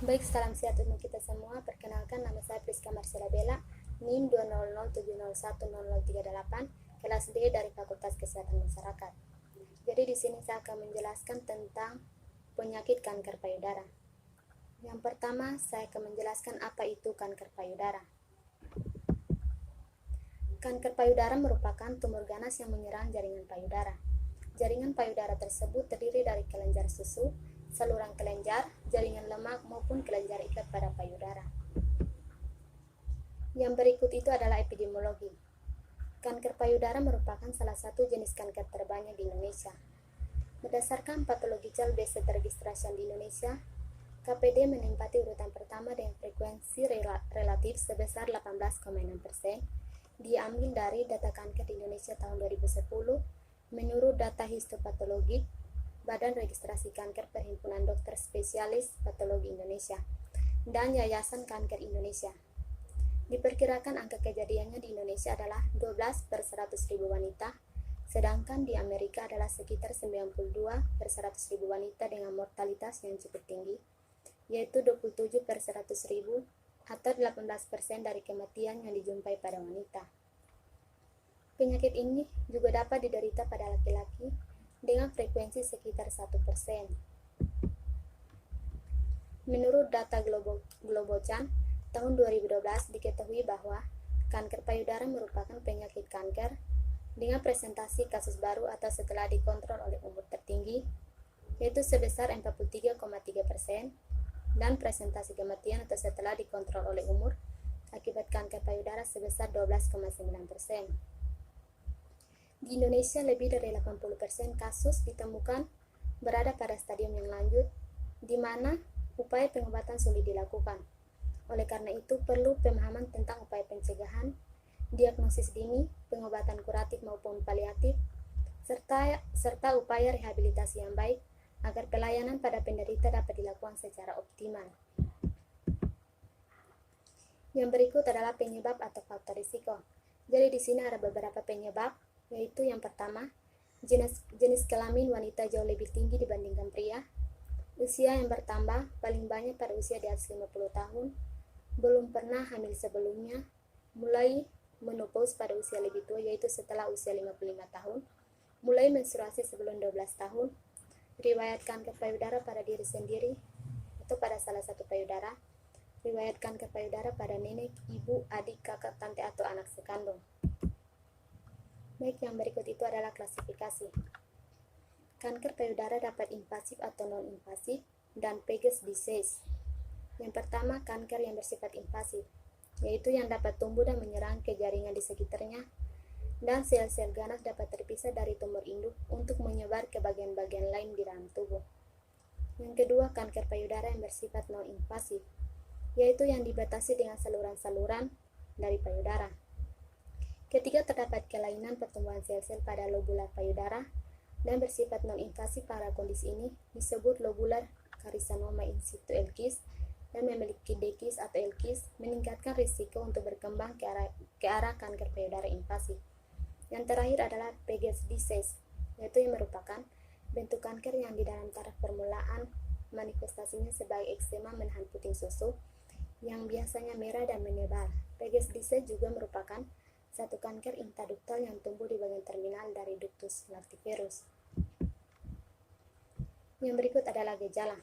Baik, salam sehat untuk kita semua. Perkenalkan, nama saya Priska Marcela Bella, NIM 200701038, kelas D dari Fakultas Kesehatan Masyarakat. Jadi di sini saya akan menjelaskan tentang penyakit kanker payudara. Yang pertama, saya akan menjelaskan apa itu kanker payudara. Kanker payudara merupakan tumor ganas yang menyerang jaringan payudara. Jaringan payudara tersebut terdiri dari kelenjar susu, saluran kelenjar, jaringan lemak, maupun kelenjar ikat pada payudara. Yang berikut itu adalah epidemiologi. Kanker payudara merupakan salah satu jenis kanker terbanyak di Indonesia. Berdasarkan Pathological Basic Registration di Indonesia, KPD menempati urutan pertama dengan frekuensi relatif sebesar 18,6%, diambil dari data kanker di Indonesia tahun 2010 menurut data histopatologi Badan Registrasi Kanker Perhimpunan Dokter Spesialis Patologi Indonesia dan Yayasan Kanker Indonesia. Diperkirakan angka kejadiannya di Indonesia adalah 12 per 100.000 wanita, sedangkan di Amerika adalah sekitar 92 per 100.000 wanita dengan mortalitas yang cukup tinggi, yaitu 27 per 100.000 atau 18% dari kematian yang dijumpai pada wanita. Penyakit ini juga dapat diderita pada laki-laki dengan frekuensi sekitar 1%. Menurut data Globocan, tahun 2012 diketahui bahwa kanker payudara merupakan penyakit kanker dengan presentasi kasus baru atau setelah dikontrol oleh umur tertinggi, yaitu sebesar 43,3%, dan presentasi kematian atau setelah dikontrol oleh umur akibat kanker payudara sebesar 12,9%. Di Indonesia, lebih dari 80% kasus ditemukan berada pada stadium yang lanjut, di mana upaya pengobatan sulit dilakukan. Oleh karena itu, perlu pemahaman tentang upaya pencegahan, diagnosis dini, pengobatan kuratif maupun paliatif, serta upaya rehabilitasi yang baik agar pelayanan pada penderita dapat dilakukan secara optimal. Yang berikut adalah penyebab atau faktor risiko. Jadi di sini ada beberapa penyebab, yaitu yang pertama, jenis kelamin wanita jauh lebih tinggi dibandingkan pria, usia yang bertambah paling banyak pada usia di atas 50 tahun, belum pernah hamil sebelumnya, mulai menopause pada usia lebih tua yaitu setelah usia 55 tahun, mulai menstruasi sebelum 12 tahun, riwayat kanker payudara pada diri sendiri atau pada salah satu payudara, riwayat kanker payudara pada nenek, ibu, adik, kakak, tante, atau anak sekandung. Baik, yang berikut itu adalah klasifikasi. Kanker payudara dapat invasif atau non-invasif dan Peges disease. Yang pertama, kanker yang bersifat invasif, yaitu yang dapat tumbuh dan menyerang ke jaringan di sekitarnya, dan sel-sel ganas dapat terpisah dari tumor induk untuk menyebar ke bagian-bagian lain di dalam tubuh. Yang kedua, kanker payudara yang bersifat non-invasif, yaitu yang dibatasi dengan saluran-saluran dari payudara. Ketiga, terdapat kelainan pertumbuhan sel-sel pada lobular payudara dan bersifat non-invasif. Pada kondisi ini disebut lobular carcinoma in situ LKIS dan memiliki DKIS atau LKIS, meningkatkan risiko untuk berkembang ke arah kanker payudara invasif. Yang terakhir adalah Peges disease, yaitu yang merupakan bentuk kanker yang di dalam taraf permulaan manifestasinya sebagai eksema menahan puting susu yang biasanya merah dan menyebar. Peges disease juga merupakan satu kanker intraduktal yang tumbuh di bagian terminal dari ductus lactiferus. Yang berikut adalah gejala.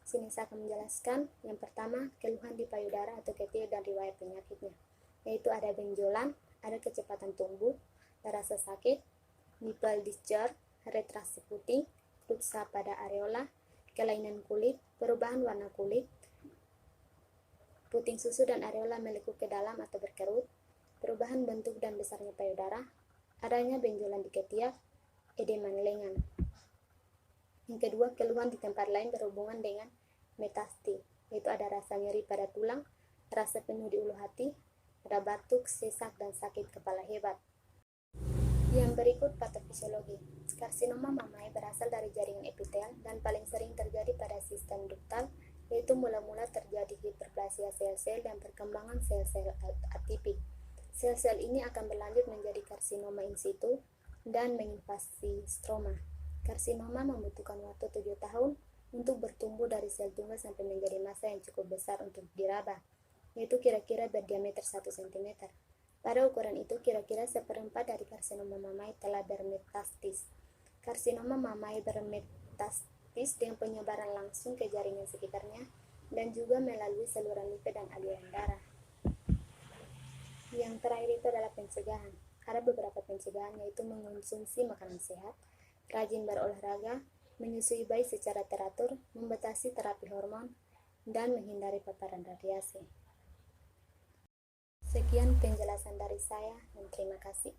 Sini saya akan menjelaskan. Yang pertama, keluhan di payudara atau ketiak dan riwayat penyakitnya, yaitu ada benjolan, ada kecepatan tumbuh, terasa sakit, nipple discharge, retraksi putih, ruksa pada areola, kelainan kulit, perubahan warna kulit, puting susu dan areola melekuk ke dalam atau berkerut, perubahan bentuk dan besarnya payudara, adanya benjolan di ketiak, edema lengan. Yang kedua, keluhan di tempat lain berhubungan dengan metasti, yaitu ada rasa nyeri pada tulang, rasa penuh di ulu hati, ada batuk, sesak, dan sakit kepala hebat. Yang berikut patofisiologi. Karsinoma mamae berasal dari jaringan epitel dan paling sering terjadi pada sistem duktal, yaitu mula-mula terjadi hiperplasia sel-sel dan perkembangan sel-sel atipik. Sel-sel ini akan berlanjut menjadi karsinoma in situ dan menginvasi stroma. Karsinoma membutuhkan waktu 7 tahun untuk bertumbuh dari sel tunggal sampai menjadi massa yang cukup besar untuk diraba, yaitu kira-kira berdiameter 1 cm. Pada ukuran itu, kira-kira seperempat dari karsinoma mamai telah bermetastis. Karsinoma mamai bermetastis dengan penyebaran langsung ke jaringan sekitarnya dan juga melalui saluran limfe dan aliran darah. Yang terakhir itu adalah pencegahan. Ada beberapa pencegahan, yaitu mengonsumsi makanan sehat, rajin berolahraga, menyusui bayi secara teratur, membatasi terapi hormon, dan menghindari paparan radiasi. Sekian penjelasan dari saya, dan terima kasih.